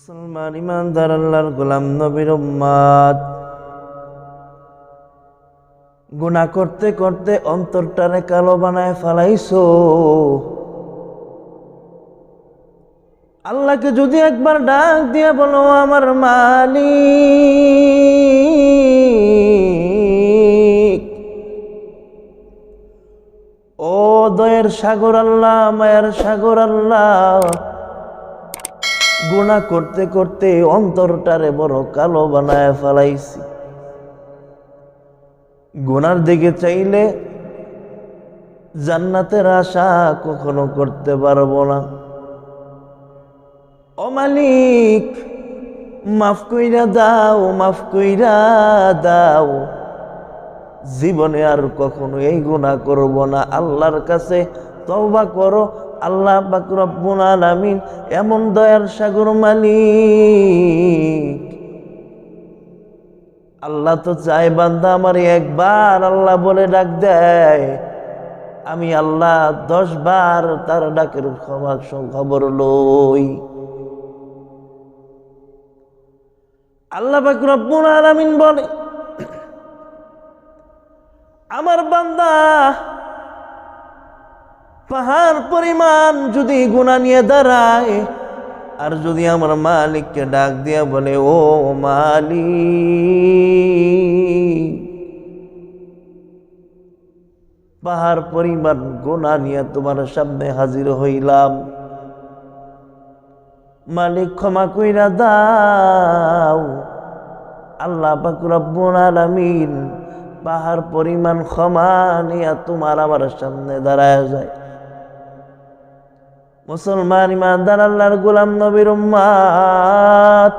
মুসলমান ইমানদার আল্লাহর গোলাম নবীর উম্মত গুনাহ করতে করতে অন্তরটারে কালো বানায় ফেলাইছো। আল্লাহকে যদি একবার ডাক দিয়ে বলো, আমার মালিক, ও দয়ের সাগর আল্লাহ, মায়ের সাগর আল্লাহ, গুনাহ করতে করতে অন্তরটারে বড় কালো বানায় ফেলাইছি। গুনার দিকে চাইলে জান্নাতের আশা কখনো করতে পারবো না। ও মালিক, মাফ কইরা দাও, মাফ কইরা দাও, জীবনে আর কখনো এই গুনাহ করব না। আল্লাহর কাছে তওবা করো। আল্লাহ পাক রব্বুল আলামিন এমন দয়ার সাগর মালিক। আল্লাহ তো চায় বান্দা আমার একবার আল্লাহ বলে ডাক দেয়, আমি আল্লাহ 10 বার তার ডাকের খবর লই। আল্লাহ পাক রব্বুল আলামিন বলে, আমার বান্দা পাহাড় পরিমাণ যদি গুনাহ নিয়ে দাঁড়ায়, আর যদি আমার মালিককে ডাক দিয়া বলে, ও মালিক, পাহাড় পরিমাণ গুনাহ নিয়ে তোমার সামনে হাজির হইলাম, মালিক ক্ষমা কইরা দাও। আল্লাহ পাক রব্বুল আলামিন পাহাড় পরিমাণ ক্ষমা নিয়ে তোমার আমার সামনে দাঁড়ায় যায়। মুসলমান ইমানদার আল্লাহর গোলাম নবীর উম্মত,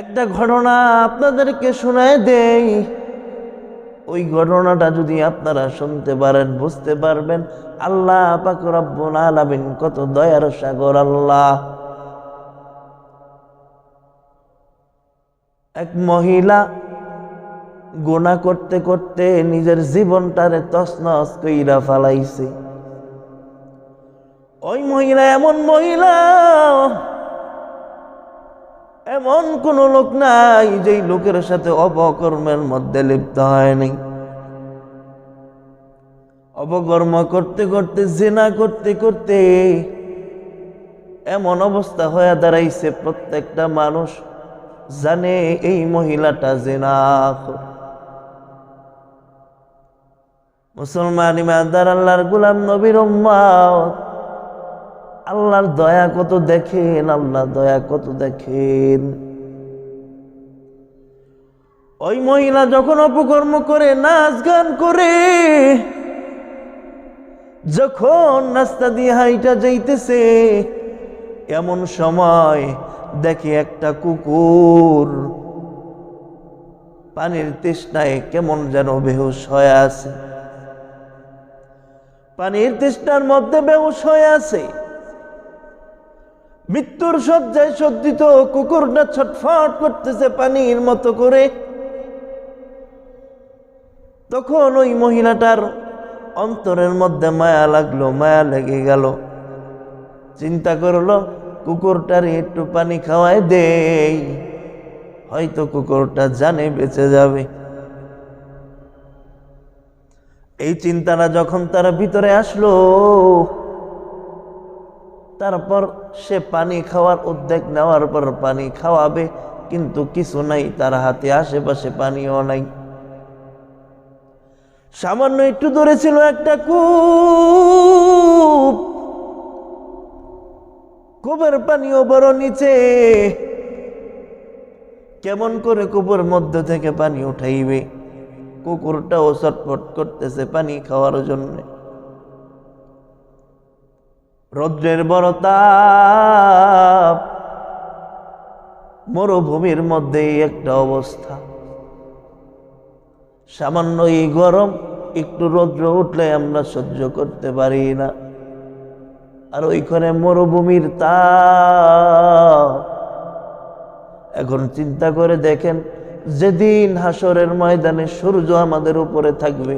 একটা ঘটনা আপনাদেরকে শোনায় দেই। ওই ঘটনাটা যদি আপনারা শুনতে পারেন, বুঝতে পারবেন আল্লাহ পাক রব্বুল আলামিন কত দয়ার সাগর আল্লাহ। এক মহিলা গুনাহ করতে করতে নিজের জীবনটারে তছনছ কইরা ফেলাইছে। ওই মহিলা এমন মহিলা, এমন কোন লোক নাই যেই লোকের সাথে অপকর্মের মধ্যে লিপ্ত হয়নি। অপকর্ম করতে করতে, জিনা করতে করতে এমন অবস্থা হয়ে দাঁড়াইছে, প্রত্যেকটা মানুষ জানে এই মহিলাটা জিনাখোর। মুসলমান ইমানদার আল্লাহর গোলাম নবীর উম্মত, আল্লাহর দয়া কত দেখেন, আল্লাহ দয়া কত দেখেন। ওই মহিলা যখন অপকর্ম করে, নাচ গান করে, যখন রাস্তা দিয়ে হাইটা যাইতেছে, এমন সময় দেখে একটা কুকুর পানির তৃষ্ণায় কেমন যেন বেহুশ হয়ে আছে, পানির তৃষ্ণার মধ্যে বেহুশ হয়ে আছে। মৃত্যুর শয্যায় সজ্জিত কুকুরটা ছটফট করতেছে পানির মতো করে। তখন ওই মহিলাটার অন্তরের মধ্যে মায়া লাগলো, মায়া লেগে গেল। চিন্তা করলো, কুকুরটার একটু পানি খাওয়ায় দেই, হয়তো কুকুরটা জানে বেঁচে যাবে। এই চিন্তাটা যখন তার ভিতরে আসলো, তারপর সে পানি খাওয়ার উদ্যোগ নেওয়ার পর পানি খাওয়াবে, কিন্তু কিছু নাই তার হাতে, আশেপাশে পানিও নাই। সামান্য একটু দূরে ছিল একটা কূপ, কূপের পানিও বড় নিচে। কেমন করে কূপের মধ্য থেকে পানি উঠাইবে? কুকুরটাও ছটফট করতেছে পানি খাওয়ার জন্য। রৌদ্রের বড় তাপ, মরুভূমির মধ্যে একটা অবস্থা। সামান্য এই গরম, একটু রৌদ্র উঠলে আমরা সহ্য করতে পারি না, আর ওইখানে মরুভূমির তাপ। এখন চিন্তা করে দেখেন, যেদিন হাসরের ময়দানে সূর্য আমাদের উপরে থাকবে,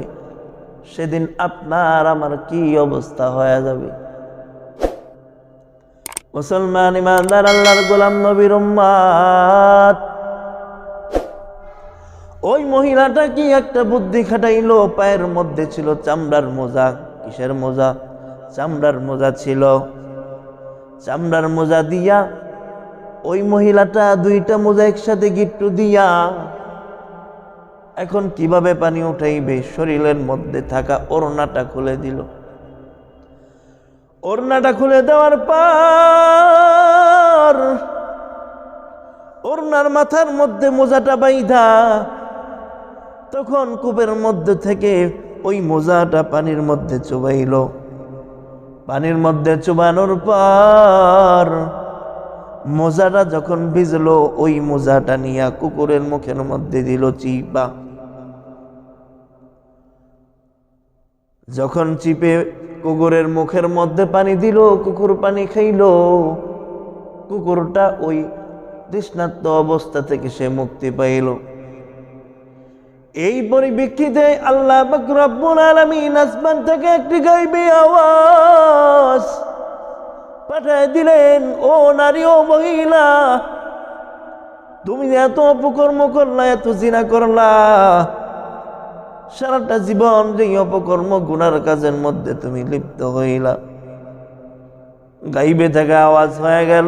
সেদিন আপনার আমার কি অবস্থা হয়ে যাবে। মুসলমান ইমানদার আল্লাহর গোলাম নবীর উম্মত, ওই মহিলাটা কি একটা বুদ্ধি খাটাইলো। পায়ের মধ্যে ছিল চামড়ার মোজা। কিসের মোজা? চামড়ার মোজা ছিল। চামড়ার মোজা দিয়া ওই মহিলাটা দুইটা মোজা একসাথে গিট্টু দিয়া এখন কিভাবে পানি উঠাইবে, শরীরের মধ্যে থাকা ওড়নাটা খুলে দিল। ওড়নাটা খুলে দেওয়ার পর ওড়নার মাথার মধ্যে মোজাটা বাইধা তখন কূপের মধ্যে থেকে ওই মোজাটা পানির মধ্যে চুবাইল। পানির মধ্যে চুবানোর পর মোজাটা যখন ভিজলো, ওই মোজাটা নিয়ে কুকুরের মুখের মধ্যে দিল চিপা। যখন চিপে কুকুরের মুখের মধ্যে পানি দিল, কুকুর পানি খাইল। কুকুরটা ওই তৃষ্ণার্ত অবস্থা থেকে সে মুক্তি পাইল। এই পরিপ্রেক্ষিতে আল্লাহ পাক রব্বুল আলামিন আসমান থেকে একটি গায়বী আওয়াজ পাঠায় দিলেন, ও নারী, ও মহিলা, তুমি এত অপকর্ম করলা, এত জিনা করলা, সারাটা জীবন যে অপকর্ম গুনার কাজের মধ্যে তুমি লিপ্ত হইলা। গাইবে থেকে আওয়াজ হয়ে গেল,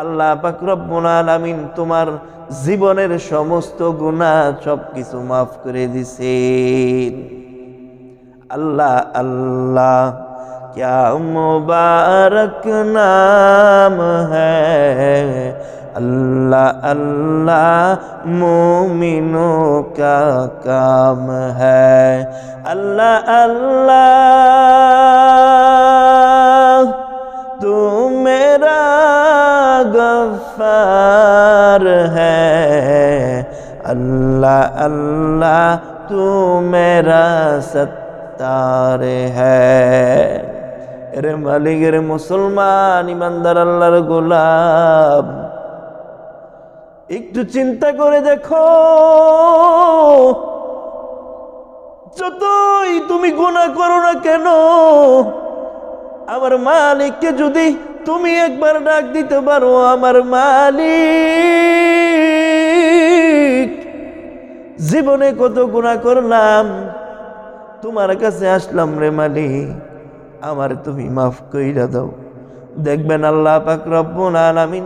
আল্লাহ পাক রব্বুল আলামিন তোমার জীবনের সমস্ত গুনাহ সবকিছু মাফ করে দিছেন। আল্লাহ আল্লাহ क्या मुबारक नाम है, अल्लाह अल्लाह मोमिनों का काम है। अल्लाह अल्लाह तू मेरा गफ्फार है, अल्लाह अल्लाह तू मेरा सत्तार है। এরে মালিক, এরে মুসলমান ইমানদার আল্লাহর গোলাম, একটু চিন্তা করে দেখো, যতই তুমি গুনাহ করো না কেন, আমার মালিককে যদি তুমি একবার ডাক দিতে পারো, আমার মালিক জীবনে কত গুনাহ করলাম, তোমার কাছে আসলাম রে মালিক, আমার তুমি মাফ কইরা দাও। দেখবেন আল্লাহ পাক রব্বুল আলামিন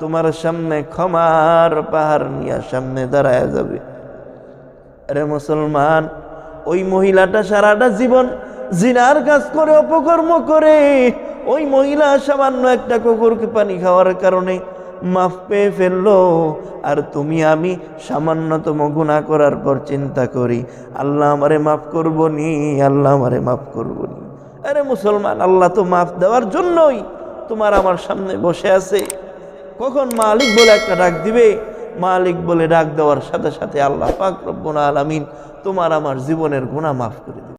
তোমার সামনে ক্ষমার পাহাড় নিয়ে সামনে দাঁড়ায় যাবে। আরে মুসলমান, ওই মহিলাটা সারাটা জীবন জিনার কাজ করে, অপকর্ম করে, ওই মহিলা সামান্য একটা কুকুরকে পানি খাওয়ার কারণে মাফ পেয়ে ফেললো। আর তুমি আমি সামান্যতম গুনাহ করার পর চিন্তা করি, আল্লাহ আমারে মাফ করবো নি, আল্লাহ আমারে মাফ করবো নি। আরে মুসলমান, আল্লাহ তো মাফ দেওয়ার জন্যই তোমার আমার সামনে বসে আছে। কখন মালিক বলে একটা ডাক দিবে, মালিক বলে ডাক দেওয়ার সাথে সাথে আল্লাহ পাক রব্বুল আলামিন তোমার আমার জীবনের গুনাহ মাফ করে দিবে।